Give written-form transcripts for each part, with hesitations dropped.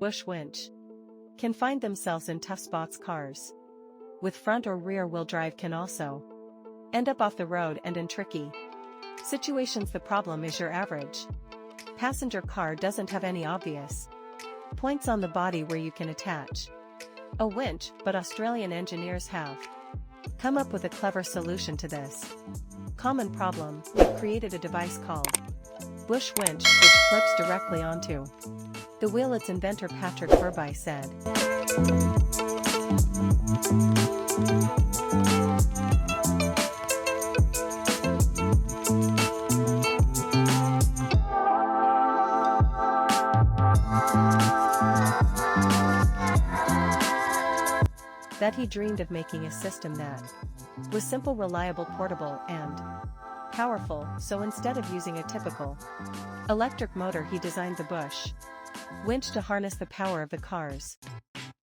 bush winch. Can find themselves in tough spots. Cars with front or rear wheel drive can also end up off the road and in tricky situations. The problem is your average passenger car doesn't have any obvious points on the body where you can attach a winch, but Australian engineers have come up with a clever solution to this common problem. They've created a device called bush winch, which clips directly onto the wheel. Its inventor Patrick Furby said, that he dreamed of making a system that was simple, reliable, portable, and powerful. So instead of using a typical electric motor, he designed the bush winch to harness the power of the car's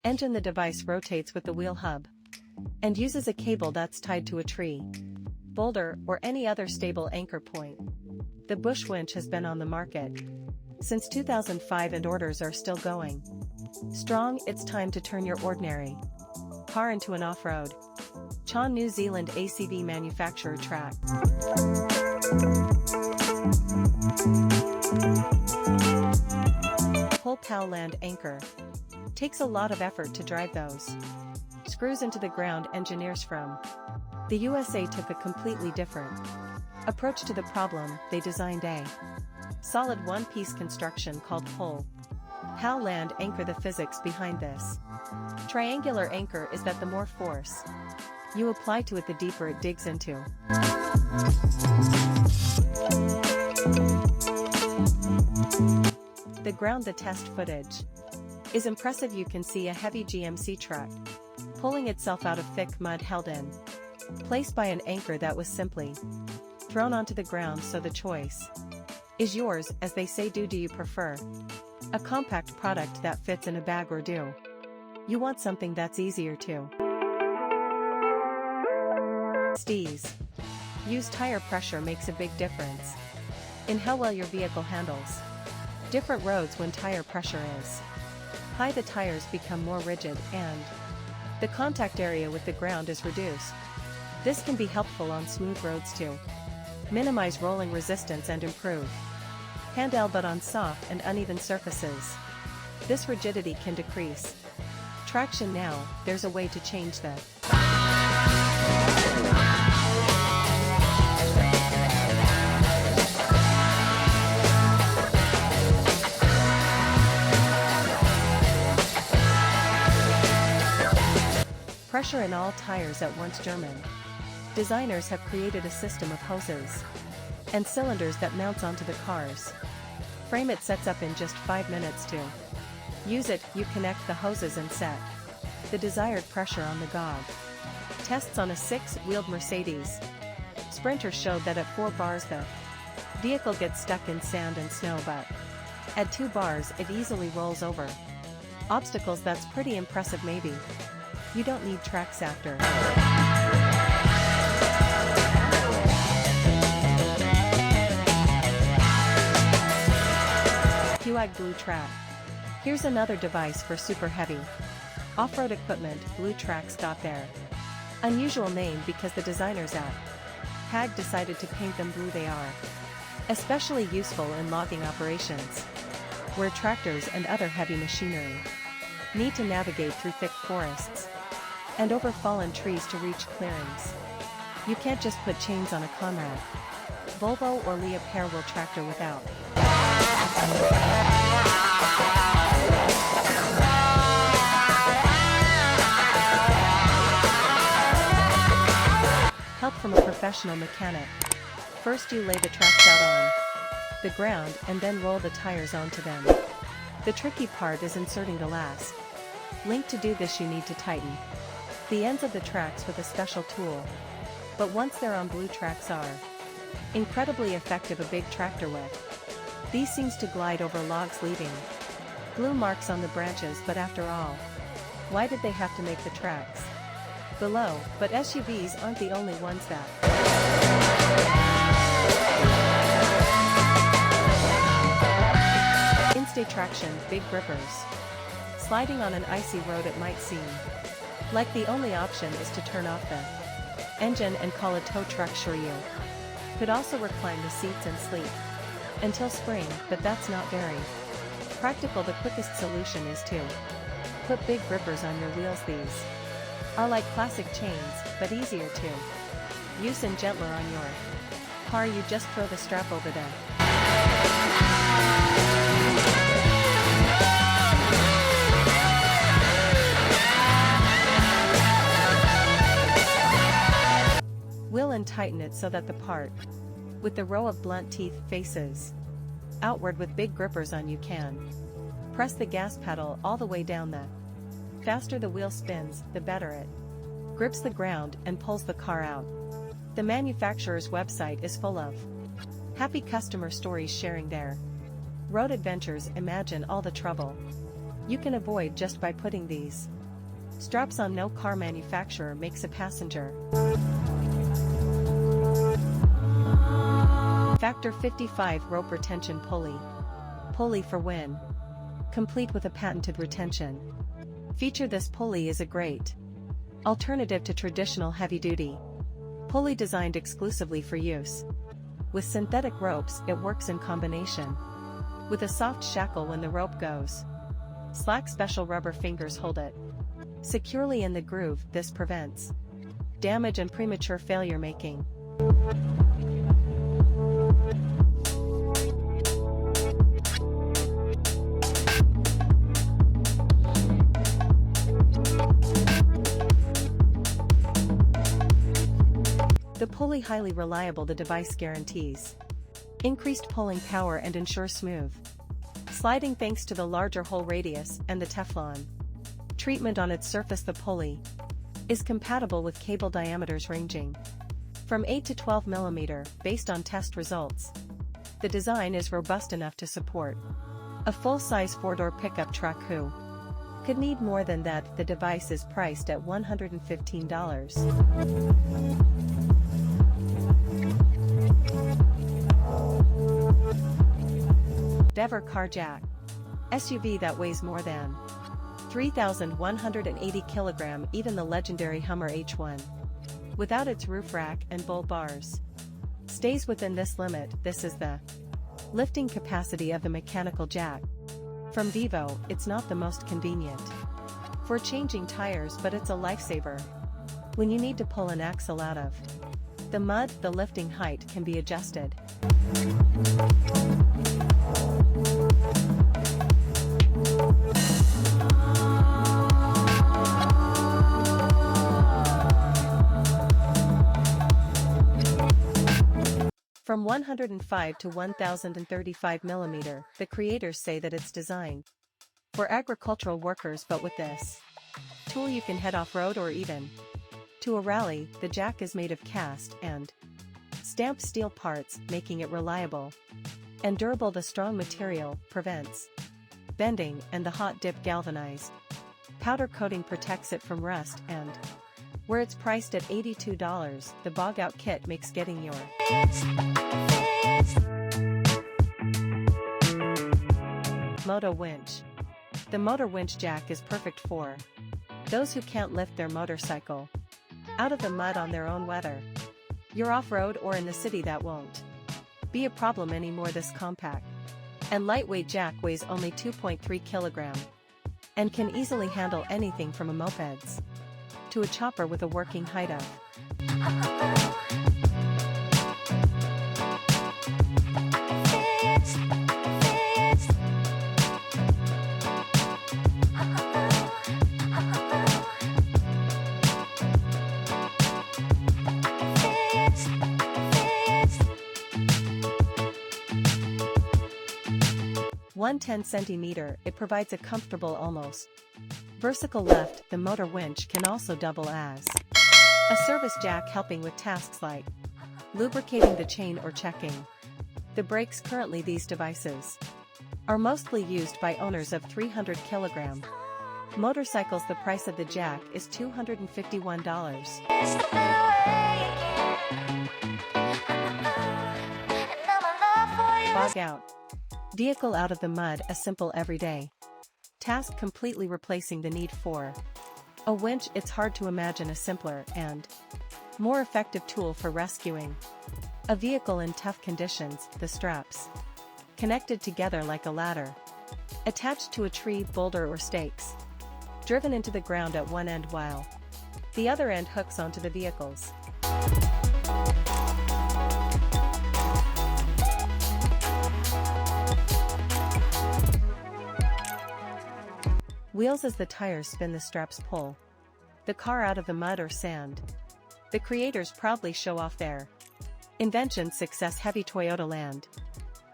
engine. The device rotates with the wheel hub and uses a cable that's tied to a tree, boulder, or any other stable anchor point. The bush winch has been on the market since 2005 and orders are still going strong. It's time to turn your ordinary car into an off-road Chon, New Zealand ACV manufacturer track. PULLEY anchor. Takes a lot of effort to drive those screws into the ground. Engineers from the USA took a completely different approach to the problem. They designed a solid one-piece construction called PULLEY anchor. The physics behind this triangular anchor is that the more force you apply to it, the deeper it digs into the ground. The test footage is impressive. You can see a heavy GMC truck pulling itself out of thick mud held in place by an anchor that was simply thrown onto the ground. So the choice is yours, as they say. Do you prefer a compact product that fits in a bag, or do you want something that's easier to STIS? Use. Tire pressure makes a big difference in how well your vehicle handles different roads. When tire pressure is high, the tires become more rigid and the contact area with the ground is reduced. This can be helpful on smooth roads to minimize rolling resistance and improve handle, but on soft and uneven surfaces, this rigidity can decrease traction. Now, there's a way to change that. Pressure in all tires at once. German designers have created a system of hoses and cylinders that mounts onto the car's frame. It sets up in just 5 minutes. To use it, you connect the hoses and set the desired pressure on the gauge. Tests on a 6-wheeled Mercedes Sprinter showed that at 4 bars the vehicle gets stuck in sand and snow, but at 2 bars it easily rolls over obstacles. That's pretty impressive. Maybe you don't need tracks after. PEWAG BLUETRACK. Here's another device for super heavy off-road equipment. BLUETRACK's got their unusual name because the designers at PEWAG decided to paint them blue. They are especially useful in logging operations, where tractors and other heavy machinery need to navigate through thick forests and over fallen trees to reach clearings. You can't just put chains on a Conrad, Volvo, or Lee pair-wheel tractor without help from a professional mechanic. First you lay the tracks out on the ground and then roll the tires onto them. The tricky part is inserting the last link. To do this you need to tighten the ends of the tracks with a special tool. But once they're on, BLUETRACKs are incredibly effective. A big tractor with these seems to glide over logs, leaving glue marks on the branches. But after all, why did they have to make the tracks below? But SUVs aren't the only ones that INSTATRACTION. Big grippers Sliding on an icy road, it might seem like the only option is to turn off the engine and call a tow truck. Sure, you could also recline the seats and sleep until spring, but that's not very practical. The quickest solution is to put big grippers on your wheels. These are like classic chains, but easier to use and gentler on your car. You just throw the strap over them. Wheel and tighten it so that the part with the row of blunt teeth faces outward with big grippers on. You can press the gas pedal all the way down. The faster the wheel spins, the better it grips the ground and pulls the car out. The manufacturer's website is full of happy customer stories sharing their road adventures. Imagine all the trouble you can avoid just by putting these straps on. No car manufacturer makes a passenger Factor 55 rope retention pulley. Pulley for win. Complete with a patented retention feature, this pulley is a great alternative to traditional heavy-duty pulley designed exclusively for use with synthetic ropes. It works in combination with a soft shackle. When the rope goes slack, special rubber fingers hold it securely in the groove. This prevents damage and premature failure, making the pulley highly reliable. The device guarantees increased pulling power and ensures smooth sliding thanks to the larger hole radius and the Teflon treatment on its surface. The pulley is compatible with cable diameters ranging from 8 to 12 mm based on test results. The design is robust enough to support a full-size 4-door pickup truck. Who could need more than that? The device is priced at $115. VEVOR car jack. SUV that weighs more than 3,180 kg. Even the legendary Hummer H1, without its roof rack and bull bars, stays within this limit. This is the lifting capacity of the mechanical jack. From VEVOR, it's not the most convenient for changing tires, but it's a lifesaver when you need to pull an axle out of the mud. The lifting height can be adjusted from 105 to 1,035 mm. The creators say that it's designed for agricultural workers, but with this tool you can head off-road or even to a rally. The jack is made of cast and stamped steel parts, making it reliable and durable. The strong material prevents bending, and the hot dip galvanized powder coating protects it from rust. And where it's priced at $82, the bog-out kit makes getting your MOTOWINCH. The MOTOWINCH jack is perfect for those who can't lift their motorcycle out of the mud on their own, whether you're off-road or in the city. That won't be a problem anymore. This compact and lightweight jack weighs only 2.3 kg and can easily handle anything from a mopeds to a chopper with a working height of $110 cm. It provides a comfortable, almost vertical lift. The MOTOWINCH can also double as a service jack, helping with tasks like lubricating the chain or checking the brakes. Currently, these devices are mostly used by owners of 300 kg motorcycles. The price of the jack is $251. Bog out vehicle out of the mud. A simple everyday task completely replacing the need for a winch. It's hard to imagine a simpler and more effective tool for rescuing a vehicle in tough conditions. The straps, connected together like a ladder, attached to a tree, boulder or stakes, driven into the ground at one end while the other end hooks onto the vehicles. Wheels as the tires spin, the straps pull the car out of the mud or sand. The creators proudly show off their invention success. Heavy Toyota Land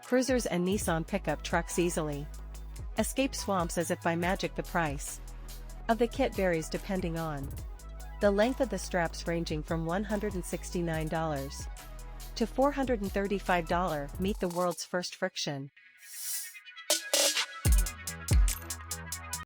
Cruisers and Nissan pickup trucks easily escape swamps as if by magic. The price of the kit varies depending on the length of the straps, ranging from $169 to $435. Meet the world's first friction